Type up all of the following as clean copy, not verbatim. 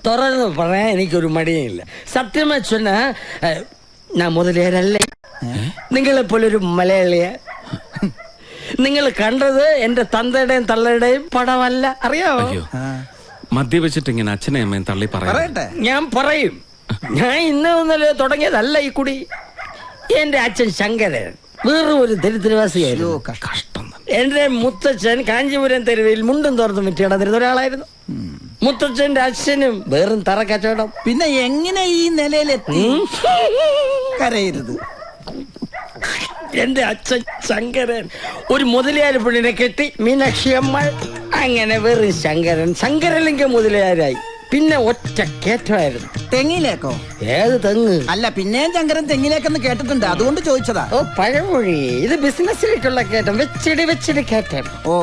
തുറന്ന് പറയാൻ എനിക്കൊരു മടിയില്ല. സത്യമായി சொன்னா ഞാൻ മുതലേരല്ലേ, നിങ്ങളെപ്പോലെ ഒരു മലയാളിയ. നിങ്ങൾ കണ്ടത് എന്റെ തന്തയുടെയും തള്ളയുടെയും പടമല്ല, അറിയാമോ? മദ്യപിച്ചിട്ട് ഇങ്ങനെ അച്ഛനെയും അമ്മയും തള്ളി പറയട്ടെ. ഞാൻ പറയും. ഞാൻ ഇന്നലെ തുടങ്ങിയതല്ല ഈ കുടി. എന്റെ അച്ഛൻ ശങ്കരൻ വേറെ ഒരു ദരിദ്രവാസിയായിരുന്നു. കഷ്ടം. എന്റെ മുത്തച്ഛൻ കാഞ്ചീപുരം തെരുവിൽ മുണ്ടും തോർത്തും വിറ്റ് നടന്നിരുന്ന ഒരാളായിരുന്നു. മുത്തച്ഛന്റെ അച്ഛനും വേറും തറ കച്ചവടം. പിന്നെ എങ്ങനെ ഈ നിലയിലെത്തി? കരയരുത്. എന്റെ അച്ഛൻ ശങ്കരൻ ഒരു മുതലയാർ പെണ്ണിനെ കെട്ടി, മീനാക്ഷി അമ്മ. അങ്ങനെ വെറും ശങ്കരലിംഗ മുതലയാരായി. പിന്നെ ഒറ്റ കേറ്റമായിരുന്നു. തെങ്ങിലേക്കോ? ഏത് തെങ്ങ്? അല്ല, പിന്നെയും ശങ്കരൻ തെങ്ങിലേക്കെന്ന് കേട്ടിട്ടുണ്ട്, അതുകൊണ്ട് ചോദിച്ചതാ. ഓ, പഴമൊഴി. ഇത് ബിസിനസ്സിലേക്കുള്ള കയറ്റം, വെച്ചിടി കയറ്റം. ഓ,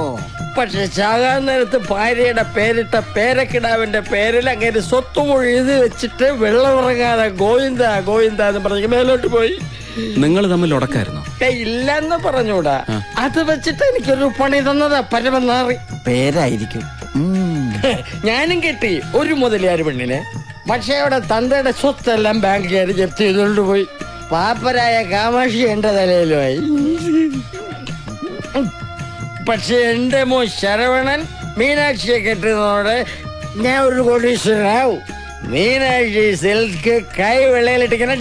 പക്ഷെ ചാകാൻ നേരത്ത് ഭാര്യയുടെ പേരിട്ട പേരക്കിടാവിന്റെ പേരിൽ അങ്ങനെ സ്വത്തുമൊഴി ഇത് വെച്ചിട്ട് വെള്ളമിറങ്ങാതെ ഗോവിന്ദ ഗോവിന്ദ എന്ന് പറഞ്ഞ് മേലോട്ട് പോയി. നിങ്ങൾ തമ്മിൽ ഉടക്കായിരുന്നു? ഇല്ലെന്ന് പറഞ്ഞൂടാ. അത് വെച്ചിട്ട് എനിക്കൊരു പണി തന്നതാ പരമനാറി. പേരായിരിക്കും. ഞാനും കെട്ടി ഒരു മുതലയാർ പെണ്ണിനെ. പക്ഷെ അവിടെ തന്തയുടെ സ്വത്തെല്ലാം ബാങ്കുകാർ ജപ്തി ചെയ്തുകൊണ്ട് പോയി. പാപ്പരായ കാമാക്ഷി എന്റെ തലയിലുമായി. പക്ഷെ എന്റെ മോൻ ശരവണൻ മീനാക്ഷിയെ കെട്ടുന്നതോടെ ഞാൻ ഒരു കോടീശ്വരനാവും. മീനാക്ഷി സിൽക്ക് കൈ വെള്ളയിലിട്ടിങ്ങനെ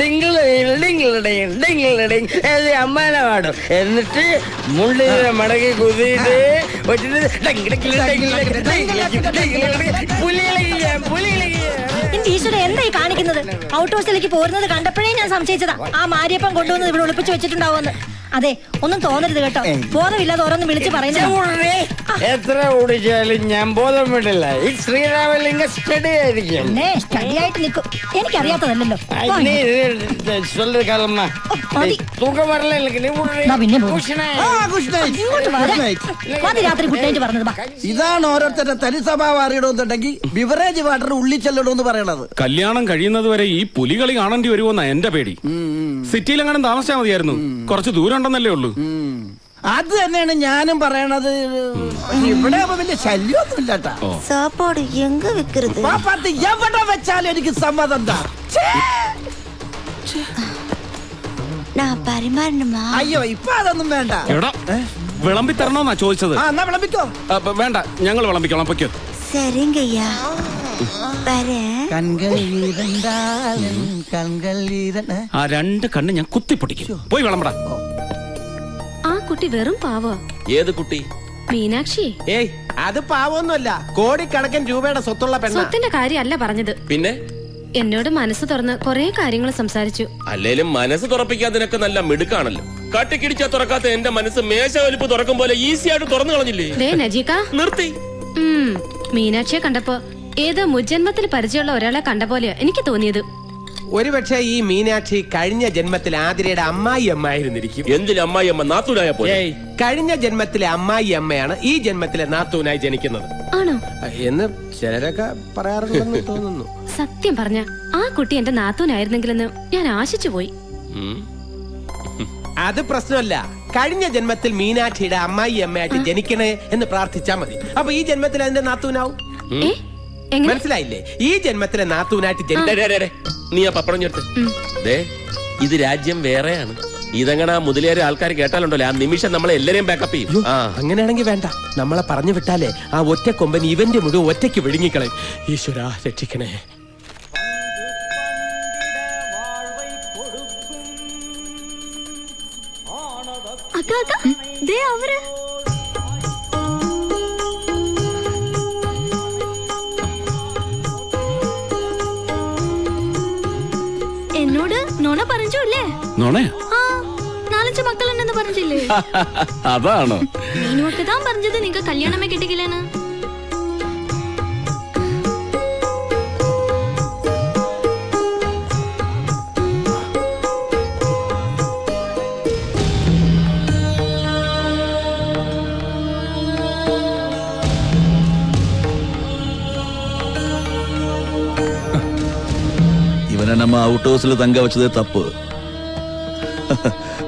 അമ്മാന പാടും. എന്നിട്ട് മുള്ളിനെ മടക്കി കുതിയിട്ട് എന്തായി കാണിക്കുന്നത്? ഔട്ട് ഹൗസിലേക്ക് പോരുന്നത് കണ്ടപ്പോഴേ ഞാൻ സംശയിച്ചതാ ആ മാരിയപ്പം കൊണ്ടുവന്ന് ഇവിടെ ഒളിപ്പിച്ചു വെച്ചിട്ടുണ്ടാവുമെന്ന്. അതെ, ഒന്നും തോന്നരുത് കേട്ടോ. ബോധമില്ലാതെ ഓരോന്നും വിളിച്ച് പറയുന്നത്. എത്ര ഓടിച്ചാലും ഞാൻ ബോധം വിടില്ല. ഈ ശ്രീരാമലിംഗ സ്റ്റഡി ആയിരിക്കും. സ്റ്റഡി ആയിട്ട് നിൽക്കും. എനിക്കറിയാത്തതല്ലോ. ഇതാണ് ഓരോരുത്തരുടെ തനി സ്വഭാവം അറിയണമെന്നുണ്ടെങ്കിൽ ബിവറേജ് വാട്ടർ ഉള്ളിൽ ചെല്ലണമെന്ന് പറയണത്. കല്യാണം കഴിയുന്നത് വരെ ഈ പുലികളി കാണേണ്ടി വരുമോന്നാ എന്റെ പേടി. സിറ്റിയിലെങ്ങാനും താമസിച്ചാൽ മതിയായിരുന്നു. കുറച്ച് ദൂരം ഉണ്ടെന്നല്ലേ ഉള്ളൂ. അത് തന്നെയാണ് ഞാനും പറയണത്. ഇവിടെ വലിയ ശല്യമൊന്നുമില്ല. സാപ്പാട് എങ്ക വെക്കരുത്. എവിടെ വെച്ചാലും എനിക്ക് സമ്മതം. അയ്യോ, ഇപ്പൊ അതൊന്നും വേണ്ട. വിളമ്പി തരണോന്നാ ചോദിച്ചത്. എന്നാ വിളമ്പിക്കോ. വേണ്ട, ഞങ്ങൾ വിളമ്പിക്കോളാം. പൊയ്ക്കോ. ആ രണ്ട് കണ്ണ് ഞാൻ കുത്തിപ്പൊട്ടിക്കും. പോയി വിളമ്പടാ. ആ കുട്ടി വെറും പാവോ. ഏത് കുട്ടി? മീനാക്ഷി. ഏയ്, അത് പാവൊന്നുമല്ല. കോടിക്കണക്കിന് രൂപയുടെ സ്വത്തുള്ള പെണ്ണ. സ്വത്തിന്റെ കാര്യമല്ല പറഞ്ഞത്. പിന്നെ എന്നോട് മനസ്സ് തുറന്ന് കൊറേ കാര്യങ്ങൾ സംസാരിച്ചു. അല്ലേലും മനസ്സ് തുറപ്പിക്കാതിനൊക്കെ നല്ല മിടുക്കാണല്ലോ. കട്ടിക്കിടിച്ചാ തുറക്കാത്ത എന്റെ മനസ്സ് മേശ വലിപ്പ് തുറക്കും പോലെ ഈസി ആയിട്ട് തുറന്നു കളഞ്ഞില്ലേ? നജീക നിർത്തി. മീനാക്ഷിയെ കണ്ടപ്പോ ഏതോ മുജ്ജന്മത്തിൽ പരിചയമുള്ള ഒരാളെ കണ്ട പോലെയോ എനിക്ക് തോന്നിയത്. ഒരുപക്ഷെ ഈ മീനാക്ഷി കഴിഞ്ഞ ജന്മത്തിൽ ആതിരയുടെ അമ്മായി അമ്മയായിരുന്നിരിക്കും. എന്തിന് അമ്മായി അമ്മ? നാത്തൂനായ പോലെ. കഴിഞ്ഞ ജന്മത്തിലെ അമ്മായി അമ്മയാണ് ഈ ജന്മത്തിലെ നാത്തൂനായി ജനിക്കുന്നത്. ആണോ എന്ന് ചിലരൊക്കെ പറയാറുണ്ടെന്ന് തോന്നുന്നു. സത്യം പറഞ്ഞ ആ കുട്ടി എന്റെ നാത്തൂനായിരുന്നെങ്കിലെന്ന് ഞാൻ ആശിച്ചു പോയി. അത് പ്രശ്നമല്ല. കഴിഞ്ഞ ജന്മത്തിൽ മീനാക്ഷിയുടെ അമ്മായി അമ്മയായിട്ട് ജനിക്കണേ എന്ന് പ്രാർത്ഥിച്ചാ മതി. അപ്പൊ ഈ ജന്മത്തിൽ അതിന്റെ നാത്തൂനാവും. മനസ്സിലായില്ലേ? ഈ ജന്മത്തിലെ നാത്തൂനായിട്ട് ജനിക്ക. നീ ആ പപ്പടം ചേർത്ത്. ഇത് രാജ്യം വേറെയാണ്. ഇതങ്ങനെ മുതലേറെ ആൾക്കാർ കേട്ടാലുണ്ടല്ലോ, ആ നിമിഷം നമ്മളെ എല്ലാരെയും ബാക്കപ്പ് ചെയ്യും. അങ്ങനെയാണെങ്കിൽ വേണ്ട. നമ്മളെ പറഞ്ഞു വിട്ടാലേ ആ ഒറ്റ കൊമ്പൻ ഇവന്റ് മുഴുവൻ ഒറ്റയ്ക്ക് വിഴുങ്ങിക്കളയും. ഈശ്വരാ രക്ഷിക്കണേ. എന്നോട് നോണ പറഞ്ഞല്ലേ? നോണയാ? 4-5 മക്കളുണ്ടെന്ന് പറഞ്ഞില്ലേ? അതാണോ? നീനുവൊക്കെ താൻ പറഞ്ഞത് നിങ്ങക്ക് കല്യാണമേ കിട്ടിക്കില്ലെന്ന്. இவனை நம்ம அவுட் ஹவுஸ்ல தங்க வச்சதே தப்பு.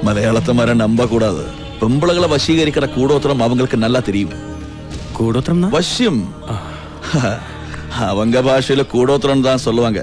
மலையாளத்தை மாதிரி நம்ப கூடாது. பொம்பளைகளை வசீகரிக்கிற கூடோத்திரம் அவங்களுக்கு நல்லா தெரியும். கூடோத்திரம்? வசியம். அவங்க பாஷையில கூடோத்திரன்னு தான் சொல்லுவாங்க.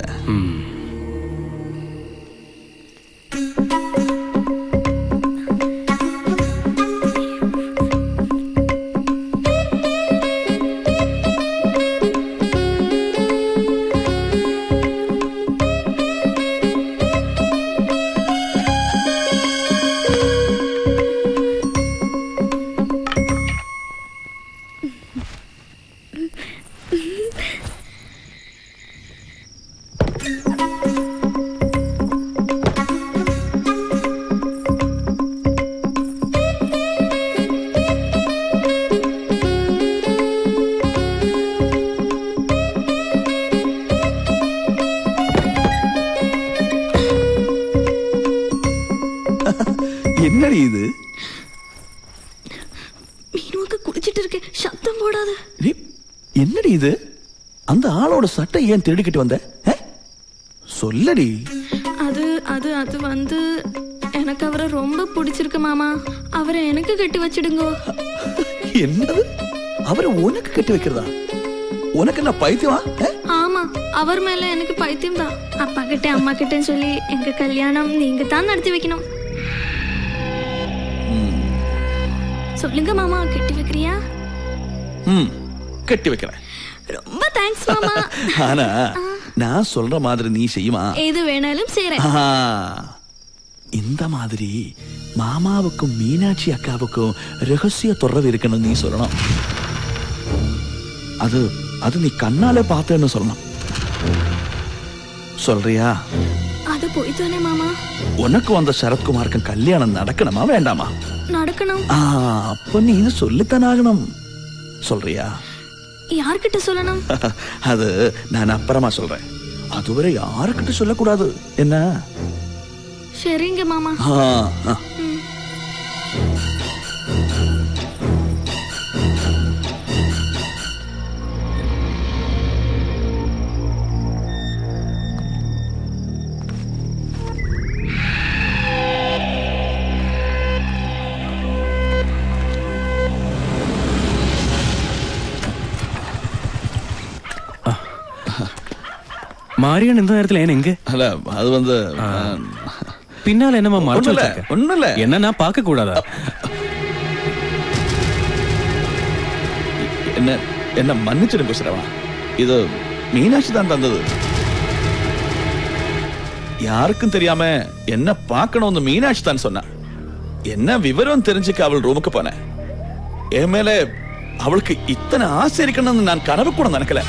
என்னடி இது? மீனுக்கு குடிச்சிட்டு இருக்க, சத்தம் போடாத. என்னடி இது? அந்த ஆளோட சட்டை ஏன் திருடிக்கிட்டு வந்த? சொல்லடி. அது அது அது வந்து எனக்கு அவரை ரொம்ப பிடிச்சிருக்கு மாமா. அவரை எனக்கு கட்டி வச்சிடுங்க. என்னது? அவரை உனக்கு கட்டி வைக்கிறதா? உனக்கு என்ன பைத்தியமா? ஆமா, அவர் மேல எனக்கு பைத்தியம் தான். அப்பா கிட்ட அம்மா கிட்ட சொல்லி எங்க கல்யாணம் நீங்க தான் நடத்தி வைக்கணும். சொல்லுங்க மாமா, கட்டி வைக்கிறியா? கட்டி வைக்கிறேன். ரொம்ப தேங்க்ஸ் மாமா. ஆனா நான் சொல்ற மாதிரி நீ செய்யுமா? எது வேணாலும் செய்றேன். இந்த மாதிரி மாமாவுக்கும் மீனாட்சி அக்காவுக்கும் ரகசிய தொடர்பு இருக்குன்னு நீ சொல்லணும். அது அது நீ கண்ணாலே பார்த்தேன்னு சொல்லணும். சொல்றியா? அது போய் தானே மாமா. உனக்கு வந்த சரத்குமாருக்கும் கல்யாணம் நடக்கணுமா வேண்டாமா? நடக்கணும். அப்ப நீ சொல்லித்தான் ஆகணும். சொல்றியா? யார்கிட்ட சொல்லணும்? அது நான் அப்புறமா சொல்றேன். அதுவரை யாருக்கிட்ட சொல்லக்கூடாது. என்ன? சரிங்க மாமா. மாரியன் இந்த நேரத்துல ஏன் எங்க? அல்ல அது வந்து பின்னால என்னமா மறைச்சு வச்சிருக்க? ஒண்ணும் இல்ல. என்ன நான் பார்க்க கூடாதா? என்ன என்ன மன்னிச்சிடுங்க சிரவணா. இது மீனாட்சி தான் தந்தது. யாருக்கும் தெரியாம என்ன பார்க்கணும்னு மீனாட்சி தான் சொன்னா. என்ன விவரம் தெரிஞ்சுக்க அவள் ரூமுக்கு போனேன். என் மேல அவளுக்கு இத்தனை ஆசை இருக்கணும்னு நான் கனவு கூட நினைக்கல.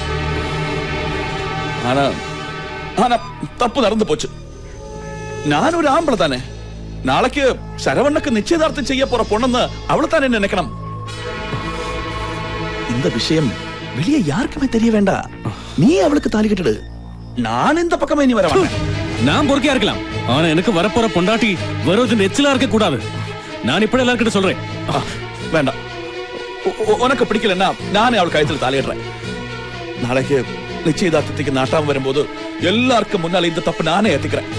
ஆனா ஆனா தப்பு நடந்து போச்சு. நான் ஒரு ஆம்பளை தானே. நாளைக்கு சரவணனுக்கு நிச்சயதார்த்தம் செய்ய போற பொண்ணு அவளை தானே நினைக்கணும். இந்த விஷயம் வெளியே யாருக்குமே தெரிய வேண்டாம். நீ அவளுக்கு தாலி கட்டிடு. நான் இந்த பக்கமே நீ வர வேண்டாம். நான் பொறுக்கையா இருக்கலாம், ஆனா எனக்கு வரப்போற பொண்டாட்டி வருவது எச்சிலா இருக்க கூடாது. நான் இப்படி எல்லாருக்கிட்ட சொல்றேன். வேண்டாம், உனக்கு பிடிக்கலன்னா நானே அவள் கழுத்துல தாலிடுறேன். நாளைக்கு நிச்சயதார்த்தத்துக்கு நாட்டாம வரும்போது எல்லாருக்கும் முன்னால இந்த தப்பு நானே ஏத்துக்கிறேன்.